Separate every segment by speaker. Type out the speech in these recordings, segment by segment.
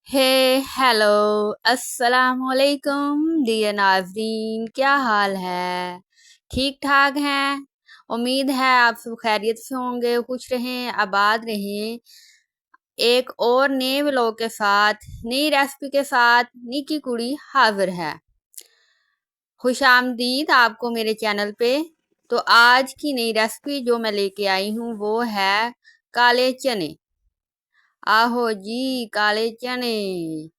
Speaker 1: Hello अस्सलाम वालेकुम dear नाज़रीन, क्या हाल है? ठीक ठाक हैं। उम्मीद है आप सब खैरियत से होंगे, खुश रहें, आबाद रहें। एक और नए व्लॉग के साथ, नई रेसिपी के साथ निकी कुड़ी हाजिर है। खुश आमदीद आपको मेरे चैनल पे। तो आज की नई रेसिपी जो मैं लेके आई हूँ वो है काले चने। आहो जी, काले चने।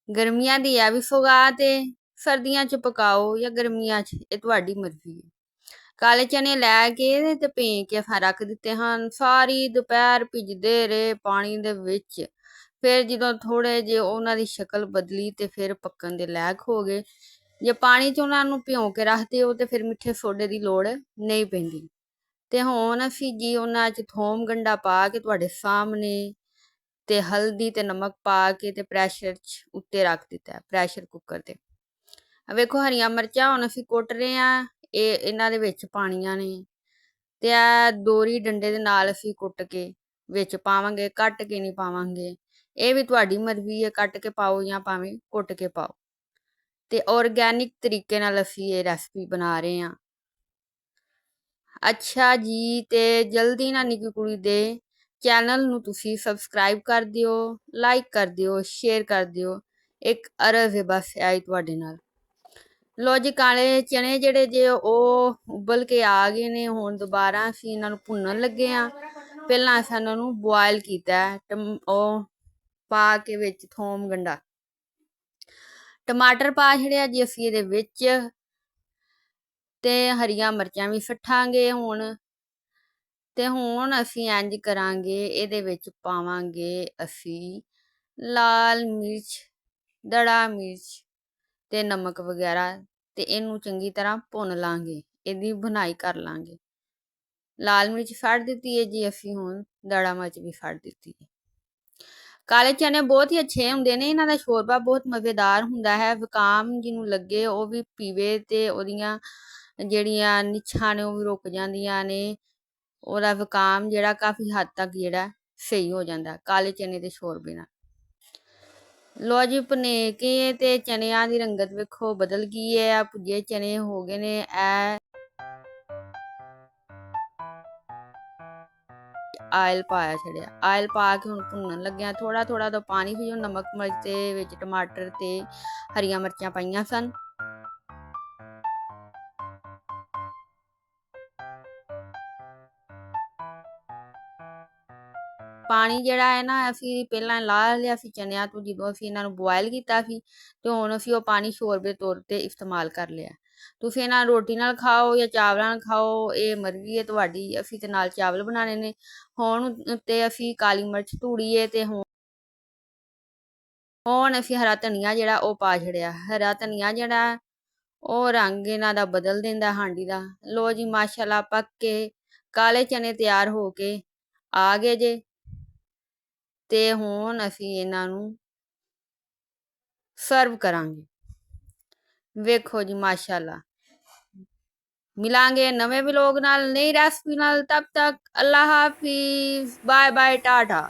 Speaker 1: ਗਰਮੀਆਂ ਦੀ ਆ ਵੀ ਸੌਗਾਤ ਏ। ਸਰਦੀਆਂ ਚ ਪਕਾਓ ਜਾਂ ਗਰਮੀਆਂ ਚ, ਇਹ ਤੁਹਾਡੀ ਮਰਜ਼ੀ ਹੈ। ਕਾਲੇ ਚਨੇ ਲੈ ਕੇ ਤੇ ਭੇਂ ਕੇ ਰੱਖ ਦਿੱਤੇ ਹਨ। ਸਾਰੀ ਦੁਪਹਿਰ ਭਿੱਜਦੇ ਰਹੇ ਪਾਣੀ ਦੇ ਵਿੱਚ। ਫਿਰ ਜਦੋਂ ਥੋੜੇ ਜਿਹੇ ਉਹਨਾਂ ਦੀ ਸ਼ਕਲ ਬਦਲੀ ਤੇ ਫਿਰ ਪੱਕਣ ਦੇ ਲਾਇਕ ਹੋ ਗਏ। ਜੇ ਪਾਣੀ ਚ ਉਹਨਾਂ ਨੂੰ ਭਿਉਂ ਕੇ ਰੱਖਦੇ ਹੋ ਤੇ ਫਿਰ ਮਿੱਠੇ ਸੋਡੇ ਦੀ ਲੋੜ ਨਹੀਂ ਪੈਂਦੀ। ਤੇ ਹੁਣ ਅਸੀਂ ਜੀ ਉਹਨਾਂ ਚ ਥੋਮ ਗੰਢਾ ਪਾ ਕੇ ਤੁਹਾਡੇ ਸਾਹਮਣੇ ਤੇ ਹਲਦੀ ਤੇ ਨਮਕ ਪਾ ਕੇ ਤੇ ਪ੍ਰੈਸ਼ਰ 'ਚ ਉੱਤੇ ਰੱਖ ਦਿੱਤਾ, ਪ੍ਰੈਸ਼ਰ ਕੁੱਕਰ ਤੇ। ਵੇਖੋ ਹਰੀਆਂ ਮਿਰਚਾਂ ਹੁਣ ਅਸੀਂ ਕੁੱਟ ਰਹੇ ਆ, ਇਹ ਇਹਨਾਂ ਦੇ ਵਿੱਚ ਪਾਣੀਆਂ ਨੇ। ਤੇ ਆ ਦੋਰੀ ਡੰਡੇ ਦੇ ਨਾਲ ਅਸੀਂ ਕੁੱਟ ਕੇ ਵਿੱਚ ਪਾਵਾਂਗੇ, ਕੱਟ ਕੇ ਨਹੀਂ ਪਾਵਾਂਗੇ। ਇਹ ਵੀ ਤੁਹਾਡੀ ਮਰਜ਼ੀ ਹੈ, ਕੱਟ ਕੇ ਪਾਓ ਜਾਂ ਭਾਵੇਂ ਕੁੱਟ ਕੇ ਪਾਓ। ਤੇ ਆਰਗੈਨਿਕ ਤਰੀਕੇ ਨਾਲ ਅਸੀਂ ਇਹ ਰੈਸਪੀ ਬਣਾ ਰਹੇ ਹਾਂ। ਅੱਛਾ ਜੀ, ਤੇ ਜਲਦੀ ਨਾਲ ਨਿੱਕੀ ਕੁੜੀ ਦੇ ਚੈਨਲ ਨੂੰ ਤੁਸੀਂ ਸਬਸਕ੍ਰਾਈਬ ਕਰ ਦਿਓ, ਲਾਈਕ ਕਰ ਦਿਓ, ਸ਼ੇਅਰ ਕਰ ਦਿਓ। ਇੱਕ ਅਰਜ਼ ਹੈ ਬਸ ਆਈ ਤੁਹਾਡੇ ਨਾਲ। ਲੋ ਜੀ, ਕਾਲੇ ਚਨੇ ਜਿਹੜੇ ਜੇ ਉਹ ਉਬਲ ਕੇ ਆ ਗਏ ਨੇ। ਹੁਣ ਦੁਬਾਰਾ ਅਸੀਂ ਇਹਨਾਂ ਨੂੰ ਭੁੰਨਣ ਲੱਗੇ ਆ। ਪਹਿਲਾਂ ਅਸੀਂ ਇਹਨਾਂ ਨੂੰ ਬੁਆਇਲ ਕੀਤਾ, ਉਹ ਪਾ ਕੇ ਵਿੱਚ ਥੋਮ ਗੰਢਾ, ਟਮਾਟਰ ਪਾ ਛੜਿਆ ਜੀ ਅਸੀਂ ਇਹਦੇ ਵਿੱਚ, ਤੇ ਹਰੀਆਂ ਮਿਰਚਾਂ ਵੀ ਸੱਠਾਂਗੇ ਹੁਣ। ਤੇ ਹੁਣ ਅਸੀਂ ਇੰਜ ਕਰਾਂਗੇ, ਇਹਦੇ ਵਿੱਚ ਪਾਵਾਂਗੇ ਅਸੀਂ ਲਾਲ ਮਿਰਚ, ਦੜਾ ਮਿਰਚ ਤੇ ਨਮਕ ਵਗੈਰਾ, ਤੇ ਇਹਨੂੰ ਚੰਗੀ ਤਰ੍ਹਾਂ ਭੁੰਨ ਲਾਂਗੇ, ਇਹਦੀ ਬੁਨਾਈ ਕਰ ਲਾਂਗੇ। ਲਾਲ ਮਿਰਚ ਫੜ ਦਿੱਤੀ ਹੈ ਜੀ ਅਸੀਂ, ਹੁਣ ਦੜਾ ਮਿਰਚ ਵੀ ਫੜ ਦਿੱਤੀ ਹੈ। ਕਾਲੇ ਚਨੇ ਬਹੁਤ ਹੀ ਅੱਛੇ ਹੁੰਦੇ ਨੇ, ਇਹਨਾਂ ਦਾ ਸ਼ੋਰਬਾ ਬਹੁਤ ਮਜ਼ੇਦਾਰ ਹੁੰਦਾ ਹੈ। ਜ਼ੁਕਾਮ ਜਿਹਨੂੰ ਲੱਗੇ ਉਹ ਵੀ ਪੀਵੇ ਤੇ ਉਹਦੀਆਂ ਜਿਹੜੀਆਂ ਨਿੱਛਾਂ ਨੇ ਉਹ ਵੀ ਰੁਕ ਜਾਂਦੀਆਂ ਨੇ। ਉਹਦਾ ਜ਼ੁਕਾਮ ਜਿਹੜਾ ਕਾਫੀ ਹੱਦ ਤੱਕ ਜਿਹੜਾ ਸਹੀ ਹੋ ਜਾਂਦਾ ਕਾਲੇ ਚਨੇ ਦੇ ਸ਼ੋਰਬੇ ਨਾਲ। ਲੋ ਜੀ, ਭੁਨੇ ਕੇ ਤੇ ਚਨਿਆਂ ਦੀ ਰੰਗਤ ਵੇਖੋ ਬਦਲ ਗਈ ਹੈ, ਭੁੱਜੇ ਚਨੇ ਹੋ ਗਏ ਨੇ। ਆਇਲ ਪਾਇਆ ਛੜਿਆ, ਆਇਲ ਪਾ ਕੇ ਹੁਣ ਭੁੰਨਣ ਲੱਗਿਆ। ਥੋੜਾ ਥੋੜਾ ਤਾਂ ਪਾਣੀ ਵੀ, ਨਮਕ ਮਿਰਚ ਤੇ ਵਿੱਚ ਟਮਾਟਰ ਤੇ ਹਰੀਆਂ ਮਿਰਚਾਂ ਪਾਈਆਂ ਸਨ। ਪਾਣੀ ਜਿਹੜਾ ਹੈ ਨਾ, ਅਸੀਂ ਪਹਿਲਾਂ ਲਾ ਲਿਆ ਸੀ ਚਨਿਆਂ ਤੋਂ ਜਦੋਂ ਅਸੀਂ ਇਹਨਾਂ ਨੂੰ ਬੁਆਇਲ ਕੀਤਾ ਸੀ। ਤੇ ਹੁਣ ਅਸੀਂ ਉਹ ਪਾਣੀ ਸ਼ੋਰਬੇ ਤੌਰ ਤੇ ਇਸਤੇਮਾਲ ਕਰ ਲਿਆ। ਤੁਸੀਂ ਇਹਨਾਂ ਰੋਟੀ ਨਾਲ ਖਾਓ ਜਾਂ ਚਾਵਲਾਂ ਨਾਲ ਖਾਓ, ਇਹ ਮਰਜ਼ੀ ਹੈ ਤੁਹਾਡੀ। ਅਸੀਂ ਤੇ ਨਾਲ ਚਾਵਲ ਬਣਾਉਣੇ ਨੇ। ਹੁਣ ਉੱਤੇ ਅਸੀਂ ਕਾਲੀ ਮਿਰਚ ਧੂੜੀਏ ਤੇ ਹੁਣ ਅਸੀਂ ਹਰਾ ਧਨੀਆ ਜਿਹੜਾ ਉਹ ਪਾ ਛੜਿਆ। ਹਰਾ ਧਨੀਆ ਜਿਹੜਾ ਉਹ ਰੰਗ ਇਹਨਾਂ ਦਾ ਬਦਲ ਦਿੰਦਾ ਹਾਂਡੀ ਦਾ। ਲੋ ਜੀ, ਮਾਸ਼ਾਅੱਲਾ ਪੱਕ ਕੇ ਕਾਲੇ ਚਨੇ ਤਿਆਰ ਹੋ ਕੇ ਆ ਗਏ ਜੇ। ਤੇ ਹੁਣ ਅਸੀਂ ਇਹਨਾਂ ਨੂੰ ਸਰਵ ਕਰਾਂਗੇ। ਵੇਖੋ ਜੀ, ਮਾਸ਼ਾਅੱਲਾ। ਮਿਲਾਂਗੇ ਨਵੇਂ ਵਲੋਗ ਨਾਲ, ਨਈ ਰੈਸਪੀ ਨਾਲ। ਤਬ ਤੱਕ ਅੱਲਾ ਹਾਫਿਜ਼, ਬਾਏ ਬਾਏ, ਟਾਟਾ।